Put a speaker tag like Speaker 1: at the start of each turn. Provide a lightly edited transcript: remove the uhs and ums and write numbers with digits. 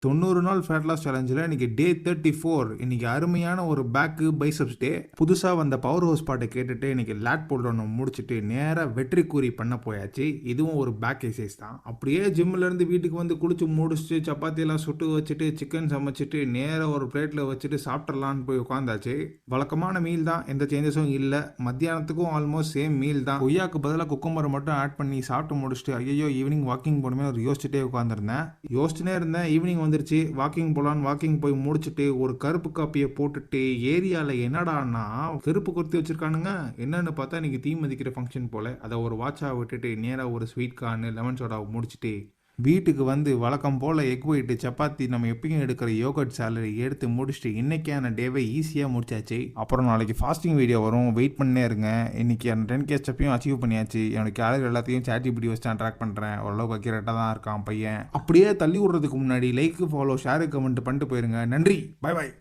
Speaker 1: 90 நாள் fat loss சேலஞ்சில் இன்னைக்கு டே 34. இன்னைக்கு அருமையான ஒரு பேக்கு பைசப்ஸ் டே. புதுசாக வந்த பவர் ஹவுஸ் பாட்டை கேட்டுட்டு இன்னைக்கு லேட் புல் டவுன் முடிச்சுட்டு நேராக வெற்றி கூறி பண்ண போயாச்சு. இதுவும் ஒரு பேக் எக்ஸசைஸ் தான். அப்படியே ஜிம்லேருந்து வீட்டுக்கு வந்து குளிச்சு முடிச்சுட்டு சப்பாத்தியெல்லாம் சுட்டு வச்சுட்டு சிக்கன் சமைச்சிட்டு நேராக ஒரு பிளேட்டில் வச்சுட்டு சாப்பிட்றலான்னு போய் உட்காந்தாச்சு. வழக்கமான மீல் தான், எந்த சேஞ்சஸும் இல்லை. மத்தியானத்துக்கும் ஆல்மோஸ்ட் சேம் மீல் தான். கொய்யாக்கு பதிலாக குக்கும்பரை மட்டும் ஆட் பண்ணி சாப்பிட்டு முடிச்சுட்டு ஐயோ ஈவினிங் வாக்கிங் போகணுமே ஒரு யோசிச்சுட்டே உட்காந்துருந்தேன். யோசிச்சுனே இருந்தேன். ஈவினிங் வந்துருச்சு, வாக்கிங் போலான்னு வாக்கிங் போய் முடிச்சுட்டு ஒரு கருப்பு காப்பியை போட்டுட்டு ஏரியாவில் என்னடான்னா கருப்பு குர்த்தி வச்சிருக்கானுங்க. என்னன்னு பார்த்தா இன்னைக்கு தீ மதிக்கிற ஃபங்க்ஷன் போல. அதை ஒரு வாட்சாக விட்டுட்டு நேராக ஒரு ஸ்வீட் கார்னு லெமன் சோடாவை முடிச்சுட்டு வீட்டுக்கு வந்து வழக்கம் போல் எக் ஒயிட்டு சப்பாத்தி நம்ம எப்பயும் எடுக்கிற யோகட் சாலரி எடுத்து முடிச்சுட்டு இன்றைக்கான டேவை ஈஸியாக முடிச்சாச்சு. அப்புறம் நாளைக்கு ஃபாஸ்டிங் வீடியோ வரும், வெயிட் பண்ணே இருங்க. இன்றைக்கி அந்த 10K ஸ்டெப்பையும் அச்சீவ் பண்ணியாச்சு. எனக்கு கேலரி எல்லாத்தையும் ChatGPT வச்சு நான் ட்ராக் பண்ணுறேன். ஓரளவுக்கு அக்யூரேட்டாக தான் இருக்கான் பையன். அப்படியே தள்ளி விடுறதுக்கு முன்னாடி லைக், ஃபாலோ, ஷேரு, கமெண்ட் பண்ணிட்டு போயிருங்க. நன்றி, பை பாய்.